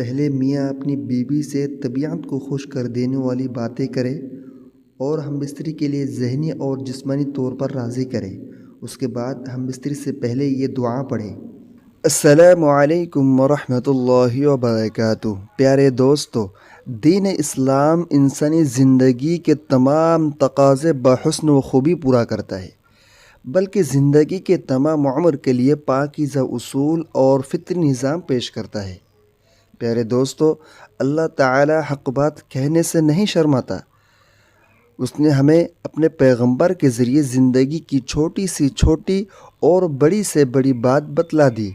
پہلے میاں اپنی بیوی سے طبیعت کو خوش کر دینے والی باتیں کرے اور ہم بستری کے لیے ذہنی اور جسمانی طور پر راضی کرے۔ اس کے بعد ہم بستری سے پہلے یہ دعا پڑھے: السلام علیکم ورحمۃ اللہ وبرکاتہ۔ پیارے دوستو، دین اسلام انسانی زندگی کے تمام تقاضے بحسن و خوبی پورا کرتا ہے، بلکہ زندگی کے تمام عمر کے لیے پاکیزہ اصول اور فطری نظام پیش کرتا ہے۔ پیارے دوستو، اللہ تعالی حق بات کہنے سے نہیں شرماتا۔ اس نے ہمیں اپنے پیغمبر کے ذریعے زندگی کی چھوٹی سے چھوٹی اور بڑی سے بڑی بات بتلا دی۔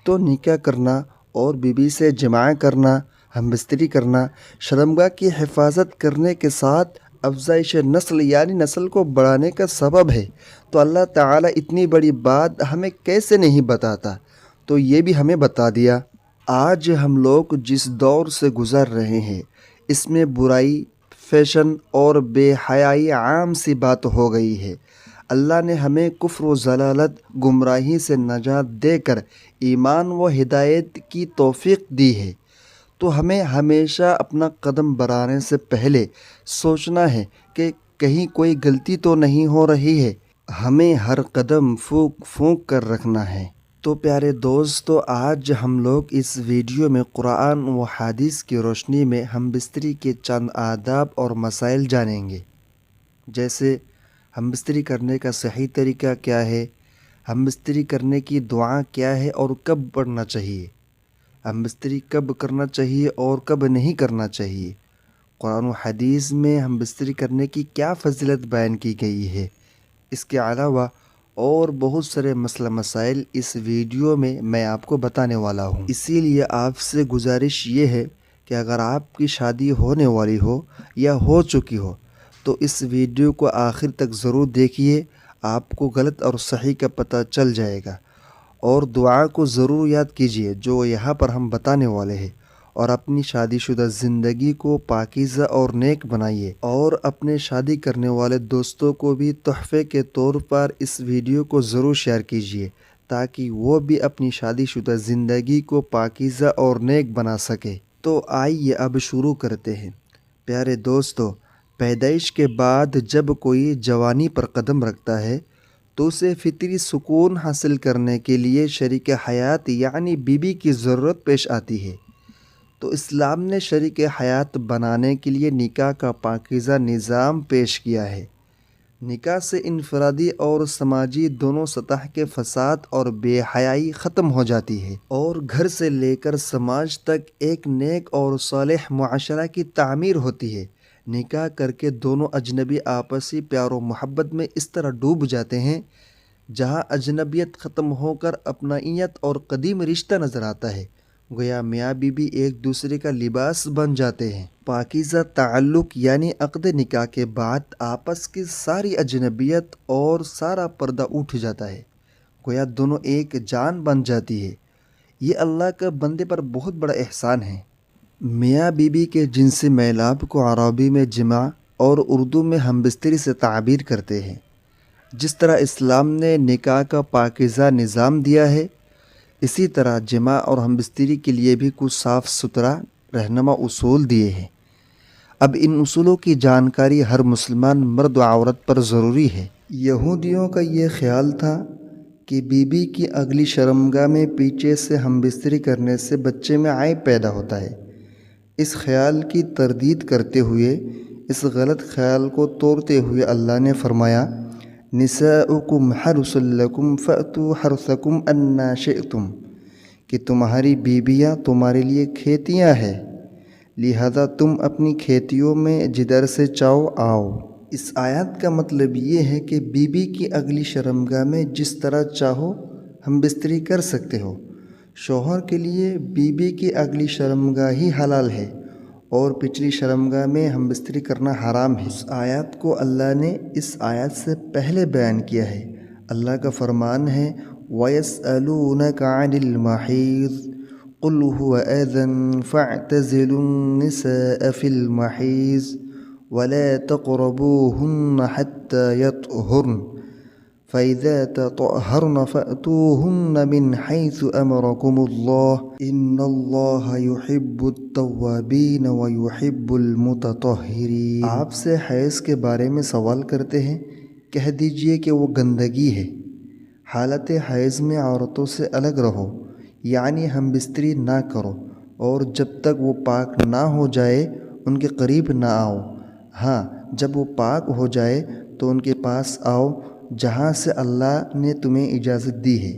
تو نکاح کرنا اور بیوی سے جماع کرنا، ہم بستری کرنا، شرمگاہ کی حفاظت کرنے کے ساتھ افزائش نسل یعنی نسل کو بڑھانے کا سبب ہے۔ تو اللہ تعالیٰ اتنی بڑی بات ہمیں کیسے نہیں بتاتا؟ تو یہ بھی ہمیں بتا دیا۔ آج ہم لوگ جس دور سے گزر رہے ہیں، اس میں برائی، فیشن اور بے حیائی عام سی بات ہو گئی ہے۔ اللہ نے ہمیں کفر و ضلالت، گمراہی سے نجات دے کر ایمان و ہدایت کی توفیق دی ہے۔ تو ہمیں ہمیشہ اپنا قدم بڑھانے سے پہلے سوچنا ہے کہ کہیں کوئی غلطی تو نہیں ہو رہی ہے۔ ہمیں ہر قدم پھونک پھونک کر رکھنا ہے۔ تو پیارے دوستو، آج ہم لوگ اس ویڈیو میں قرآن و حدیث کی روشنی میں ہم بستری کے چند آداب اور مسائل جانیں گے، جیسے ہم بستری کرنے کا صحیح طریقہ کیا ہے، ہم بستری کرنے کی دعا کیا ہے اور کب پڑھنا چاہیے، ہم بستری کب کرنا چاہیے اور کب نہیں کرنا چاہیے، قرآن و حدیث میں ہم بستری کرنے کی کیا فضیلت بیان کی گئی ہے۔ اس کے علاوہ اور بہت سارے مسئلہ مسائل اس ویڈیو میں آپ کو بتانے والا ہوں۔ اسی لیے آپ سے گزارش یہ ہے کہ اگر آپ کی شادی ہونے والی ہو یا ہو چکی ہو تو اس ویڈیو کو آخر تک ضرور دیکھیے، آپ کو غلط اور صحیح کا پتہ چل جائے گا۔ اور دعا کو ضرور یاد کیجیے جو یہاں پر ہم بتانے والے ہیں، اور اپنی شادی شدہ زندگی کو پاکیزہ اور نیک بنائیے، اور اپنے شادی کرنے والے دوستوں کو بھی تحفے کے طور پر اس ویڈیو کو ضرور شیئر کیجیے تاکہ وہ بھی اپنی شادی شدہ زندگی کو پاکیزہ اور نیک بنا سکے۔ تو آئیے اب شروع کرتے ہیں۔ پیارے دوستو، پیدائش کے بعد جب کوئی جوانی پر قدم رکھتا ہے تو اسے فطری سکون حاصل کرنے کے لیے شریک حیات یعنی بیوی کی ضرورت پیش آتی ہے۔ تو اسلام نے شریک حیات بنانے کے لیے نکاح کا پاکیزہ نظام پیش کیا ہے۔ نکاح سے انفرادی اور سماجی دونوں سطح کے فساد اور بے حیائی ختم ہو جاتی ہے، اور گھر سے لے کر سماج تک ایک نیک اور صالح معاشرہ کی تعمیر ہوتی ہے۔ نکاح کر کے دونوں اجنبی آپسی پیار و محبت میں اس طرح ڈوب جاتے ہیں جہاں اجنبیت ختم ہو کر اپنائیت اور قدیم رشتہ نظر آتا ہے، گویا میاں بیوی ایک دوسرے کا لباس بن جاتے ہیں۔ پاکیزہ تعلق یعنی عقد نکاح کے بعد آپس کی ساری اجنبیت اور سارا پردہ اٹھ جاتا ہے، گویا دونوں ایک جان بن جاتی ہے۔ یہ اللہ کا بندے پر بہت بڑا احسان ہے۔ میاں بیوی کے جنسی میلاب کو عربی میں جماع اور اردو میں ہم بستری سے تعبیر کرتے ہیں۔ جس طرح اسلام نے نکاح کا پاکیزہ نظام دیا ہے، اسی طرح جماع اور ہم بستری کے لیے بھی کچھ صاف ستھرا رہنما اصول دیے ہیں۔ اب ان اصولوں کی جانکاری ہر مسلمان مرد و عورت پر ضروری ہے۔ یہودیوں کا یہ خیال تھا کہ بیوی کی اگلی شرمگاہ میں پیچھے سے ہم بستری کرنے سے بچے میں عیب پیدا ہوتا ہے۔ اس خیال کی تردید کرتے ہوئے، اس غلط خیال کو توڑتے ہوئے اللہ نے فرمایا: نساؤکم حرث لکم فأتوا حرثکم انا شئتم، کہ تمہاری بیویاں تمہارے لیے کھیتیاں ہیں، لہذا تم اپنی کھیتیوں میں جدھر سے چاہو آؤ۔ اس آیت کا مطلب یہ ہے کہ بیوی کی اگلی شرمگاہ میں جس طرح چاہو ہم بستری کر سکتے ہو۔ شوہر کے لیے بیوی کی اگلی شرمگاہ ہی حلال ہے اور پچھلی شرمگاہ میں ہم بستری کرنا حرام ہے۔ اس آیت کو اللہ نے اس آیت سے پہلے بیان کیا ہے۔ اللہ کا فرمان ہے: وَيَسْأَلُونَكَ عَنِ الْمَحِيضِ قُلْ هُوَ أَذًى فَاعْتَزِلُوا النِّسَاءَ فِي الْمَحِيضِ وَلَا تَقْرَبُوهُنَّ حَتَّى يَطْهُرْنَ فَإِذَا تَطَهَّرْنَ فَأْتُوهُنَّ مِنْ حَيْثُ أَمَرَكُمُ اللَّهُ إِنَّ اللَّهَ يُحِبُّ التَّوَّابِينَ وَيُحِبُّ الْمُتَطَهِّرِينَ۔ آپ سے حیض کے بارے میں سوال کرتے ہیں، کہہ دیجئے کہ وہ گندگی ہے۔ حالت حیض میں عورتوں سے الگ رہو، یعنی ہم بستری نہ کرو، اور جب تک وہ پاک نہ ہو جائے ان کے قریب نہ آؤ۔ ہاں، جب وہ پاک ہو جائے تو ان کے پاس آؤ جہاں سے اللہ نے تمہیں اجازت دی ہے۔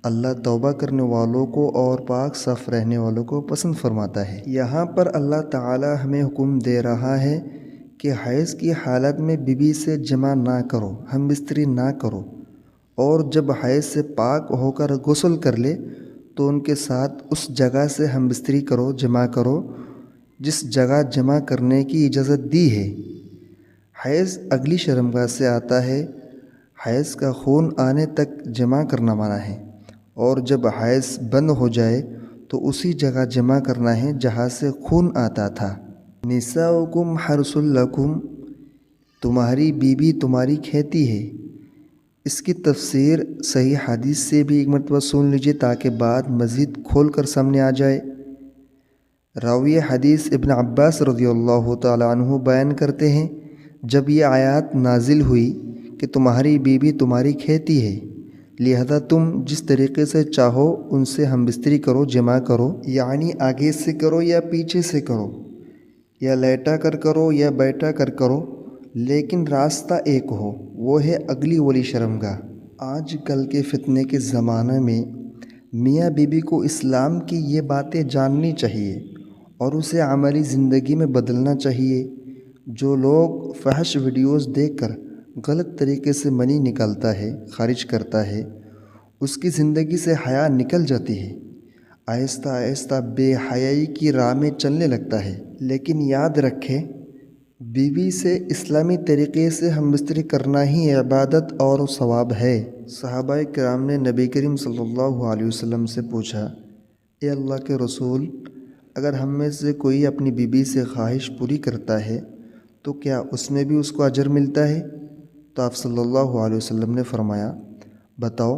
اللہ توبہ کرنے والوں کو اور پاک صاف رہنے والوں کو پسند فرماتا ہے۔ یہاں پر اللہ تعالی ہمیں حکم دے رہا ہے کہ حیض کی حالت میں بیوی سے جمع نہ کرو، ہم بستری نہ کرو، اور جب حیض سے پاک ہو کر غسل کر لے تو ان کے ساتھ اس جگہ سے ہم بستری کرو، جمع کرو جس جگہ جمع کرنے کی اجازت دی ہے۔ حیض اگلی شرمگاہ سے آتا ہے۔ حیض کا خون آنے تک جمع کرنا منع ہے، اور جب حیض بند ہو جائے تو اسی جگہ جمع کرنا ہے جہاں سے خون آتا تھا۔ نساؤکم حرث لکم، تمہاری بیوی تمہاری کھیتی ہے۔ اس کی تفسیر صحیح حدیث سے بھی ایک مرتبہ سن لیجیے تاکہ بات مزید کھول کر سامنے آ جائے۔ راوی حدیث ابن عباس رضی اللہ تعالی عنہ بیان کرتے ہیں، جب یہ آیات نازل ہوئی کہ تمہاری بیوی تمہاری کھیتی ہے، لہذا تم جس طریقے سے چاہو ان سے ہم بستری کرو، جمع کرو، یعنی آگے سے کرو یا پیچھے سے کرو، یا لیٹا کر کرو یا بیٹھا کر کرو، لیکن راستہ ایک ہو، وہ ہے اگلی والی شرمگاہ۔ آج کل کے فتنے کے زمانے میں میاں بیوی کو اسلام کی یہ باتیں جاننی چاہیے اور اسے عملی زندگی میں بدلنا چاہیے۔ جو لوگ فحش ویڈیوز دیکھ کر غلط طریقے سے منی نکالتا ہے، خارج کرتا ہے، اس کی زندگی سے حیا نکل جاتی ہے، آہستہ آہستہ بے حیائی کی راہ میں چلنے لگتا ہے۔ لیکن یاد رکھیں، بیوی سے اسلامی طریقے سے ہم بستری کرنا ہی عبادت اور ثواب ہے۔ صحابہ کرام نے نبی کریم صلی اللہ علیہ وسلم سے پوچھا، اے اللہ کے رسول، اگر ہم میں سے کوئی اپنی بیوی سے خواہش پوری کرتا ہے تو کیا اس میں بھی اس کو اجر ملتا ہے؟ تو آپ صلی اللہ علیہ وسلم نے فرمایا، بتاؤ،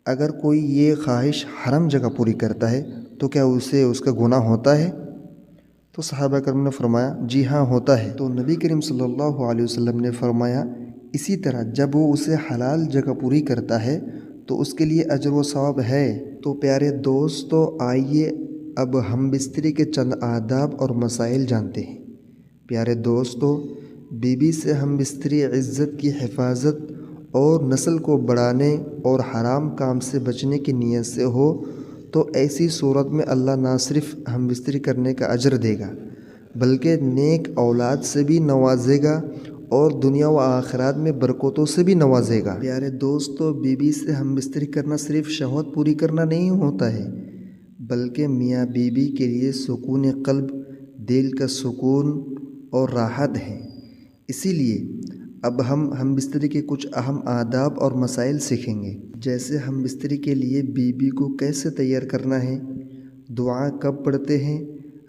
اگر کوئی یہ خواہش حرام جگہ پوری کرتا ہے تو کیا اسے اس کا گناہ ہوتا ہے؟ تو صحابہ کرام نے فرمایا، جی ہاں ہوتا ہے۔ تو نبی کریم صلی اللہ علیہ وسلم نے فرمایا، اسی طرح جب وہ اسے حلال جگہ پوری کرتا ہے تو اس کے لیے اجر و ثواب ہے۔ تو پیارے دوستو، آئیے اب ہم بستری کے چند آداب اور مسائل جانتے ہیں۔ پیارے دوستو، بیوی سے ہم بستری عزت کی حفاظت اور نسل کو بڑھانے اور حرام کام سے بچنے کی نیت سے ہو تو ایسی صورت میں اللہ نہ صرف ہم بستری کرنے کا اجر دے گا بلکہ نیک اولاد سے بھی نوازے گا اور دنیا و آخرات میں برکتوں سے بھی نوازے گا۔ پیارے دوستو، بیوی سے ہم بستری کرنا صرف شہوت پوری کرنا نہیں ہوتا ہے، بلکہ میاں بیوی کے لیے سکون قلب، دل کا سکون اور راحت ہے۔ اسی لیے اب ہم بستری کے کچھ اہم آداب اور مسائل سیکھیں گے، جیسے ہم بستری کے لیے بیوی کو کیسے تیار کرنا ہے، دعا کب پڑھتے ہیں،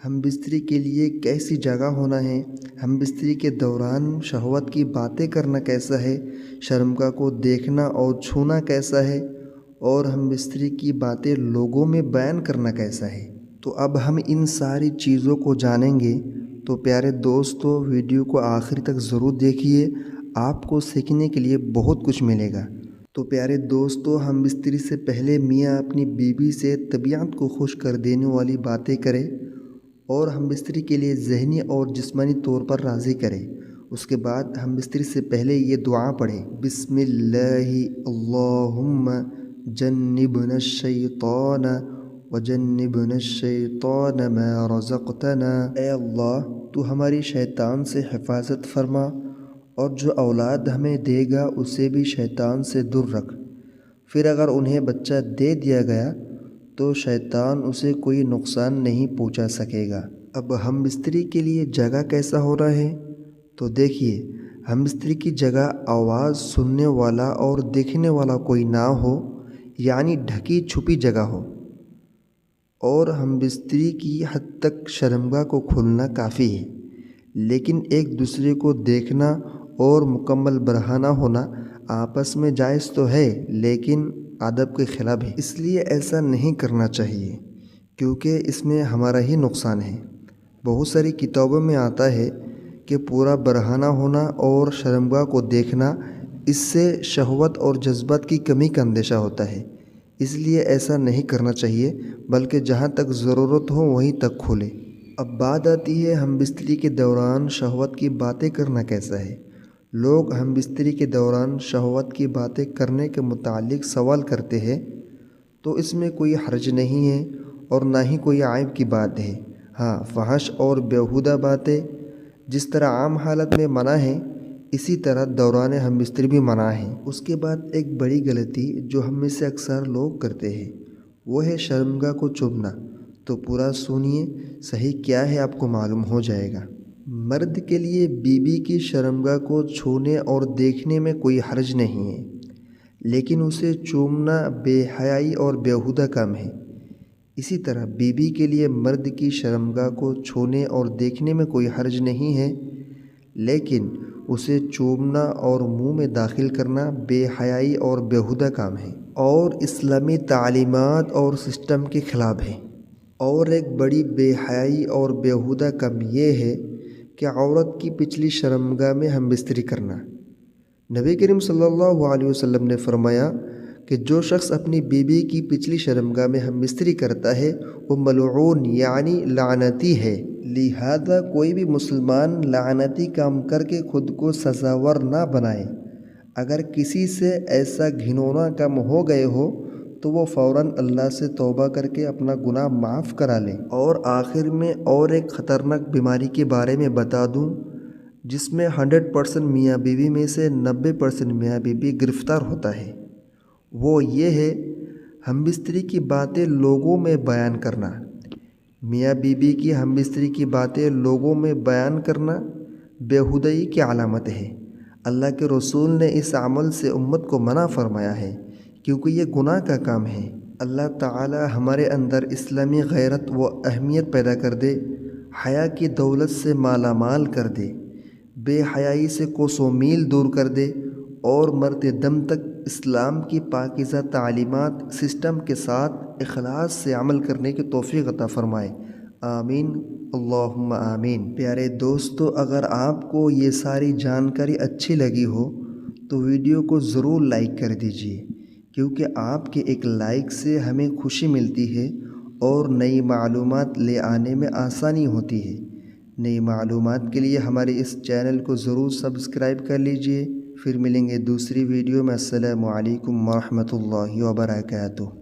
ہم بستری کے لیے کیسی جگہ ہونا ہے، ہم بستری کے دوران شہوت کی باتیں کرنا کیسا ہے، شرمگاہ کو دیکھنا اور چھونا کیسا ہے، اور ہم بستری کی باتیں لوگوں میں بیان کرنا کیسا ہے۔ تو اب ہم ان ساری چیزوں کو جانیں گے۔ تو پیارے دوستو، ویڈیو کو آخر تک ضرور دیکھیے، آپ کو سیکھنے کے لیے بہت کچھ ملے گا۔ تو پیارے دوستو، ہم بستری سے پہلے میاں اپنی بیوی سے طبیعت کو خوش کر دینے والی باتیں کرے اور ہم بستری کے لیے ذہنی اور جسمانی طور پر راضی کرے۔ اس کے بعد ہم بستری سے پہلے یہ دعا پڑھیں، بسم اللہ اللہم جنبنا الشیطان وجنبنا الشیطان ما رزقتنا۔ اے اللہ، تو ہماری شیطان سے حفاظت فرما اور جو اولاد ہمیں دے گا اسے بھی شیطان سے دور رکھ۔ پھر اگر انہیں بچہ دے دیا گیا تو شیطان اسے کوئی نقصان نہیں پہنچا سکے گا۔ اب ہم بستری کے لیے جگہ کیسا ہو رہا ہے؟ تو دیکھیے، ہم بستری کی جگہ آواز سننے والا اور دیکھنے والا کوئی نہ ہو، یعنی ڈھکی چھپی جگہ ہو، اور ہم بستری کی حد تک شرمگاہ کو کھولنا کافی ہے، لیکن ایک دوسرے کو دیکھنا اور مکمل برہنہ ہونا آپس میں جائز تو ہے لیکن ادب کے خلاف ہے، اس لیے ایسا نہیں کرنا چاہیے کیونکہ اس میں ہمارا ہی نقصان ہے۔ بہت ساری کتابوں میں آتا ہے کہ پورا برہنہ ہونا اور شرمگاہ کو دیکھنا، اس سے شہوت اور جذبات کی کمی کا اندیشہ ہوتا ہے، اس لیے ایسا نہیں کرنا چاہیے بلکہ جہاں تک ضرورت ہو وہیں تک کھولے۔ اب بات آتی ہے ہم بستری کے دوران شہوت کی باتیں کرنا کیسا ہے۔ لوگ ہم بستری کے دوران شہوت کی باتیں کرنے کے متعلق سوال کرتے ہیں تو اس میں کوئی حرج نہیں ہے اور نہ ہی کوئی عیب کی بات ہے۔ ہاں، فحش اور بیہودہ باتیں جس طرح عام حالت میں منع ہیں اسی طرح دوران ہم بستری بھی منع ہے۔ اس کے بعد ایک بڑی غلطی جو ہم میں سے اکثر لوگ کرتے ہیں وہ ہے شرمگاہ کو چومنا۔ تو پورا سنیے، صحیح کیا ہے آپ کو معلوم ہو جائے گا۔ مرد کے لیے بیوی کی شرمگاہ کو چھونے اور دیکھنے میں کوئی حرج نہیں ہے، لیکن اسے چومنا بے حیائی اور بیہودہ کام ہے۔ اسی طرح بیوی کے لیے مرد کی شرمگاہ کو چھونے اور دیکھنے میں کوئی حرج نہیں ہے، لیکن اسے چومنا اور منہ میں داخل کرنا بے حیائی اور بیہودہ کام ہے اور اسلامی تعلیمات اور سسٹم کے خلاف ہے۔ اور ایک بڑی بے حیائی اور بیہودہ کام یہ ہے کہ عورت کی پچھلی شرمگاہ میں ہم بستری کرنا۔ نبی کریم صلی اللہ علیہ وسلم نے فرمایا کہ جو شخص اپنی بیوی کی پچھلی شرمگاہ میں ہم بستری کرتا ہے وہ ملعون یعنی لعنتی ہے۔ لہذا کوئی بھی مسلمان لعنتی کام کر کے خود کو سزاور نہ بنائے۔ اگر کسی سے ایسا گھنونا کام ہو گئے ہو تو وہ فوراً اللہ سے توبہ کر کے اپنا گناہ معاف کرا لے۔ اور آخر میں اور ایک خطرناک بیماری کے بارے میں بتا دوں جس میں 100% میاں بیوی میں سے 90% میاں بیوی گرفتار ہوتا ہے، وہ یہ ہے ہم بستری کی باتیں لوگوں میں بیان کرنا۔ میاں بیوی کی ہم بستری کی باتیں لوگوں میں بیان کرنا بیہودگی کی علامت ہے۔ اللہ کے رسول نے اس عمل سے امت کو منع فرمایا ہے کیونکہ یہ گناہ کا کام ہے۔ اللہ تعالی ہمارے اندر اسلامی غیرت و اہمیت پیدا کر دے، حیا کی دولت سے مالا مال کر دے، بے حیائی سے کوسوں میل دور کر دے اور مرتے دم تک اسلام کی پاکیزہ تعلیمات سسٹم کے ساتھ اخلاص سے عمل کرنے کی توفیق عطا فرمائے۔ آمین، اللہم آمین۔ پیارے دوستو، اگر آپ کو یہ ساری جانکاری اچھی لگی ہو تو ویڈیو کو ضرور لائک کر دیجئے، کیونکہ آپ کے ایک لائک سے ہمیں خوشی ملتی ہے اور نئی معلومات لے آنے میں آسانی ہوتی ہے۔ نئی معلومات کے لیے ہمارے اس چینل کو ضرور سبسکرائب کر لیجئے۔ پھر ملیں گے دوسری ویڈیو میں۔ السلام علیکم ورحمۃ اللہ وبرکاتہ۔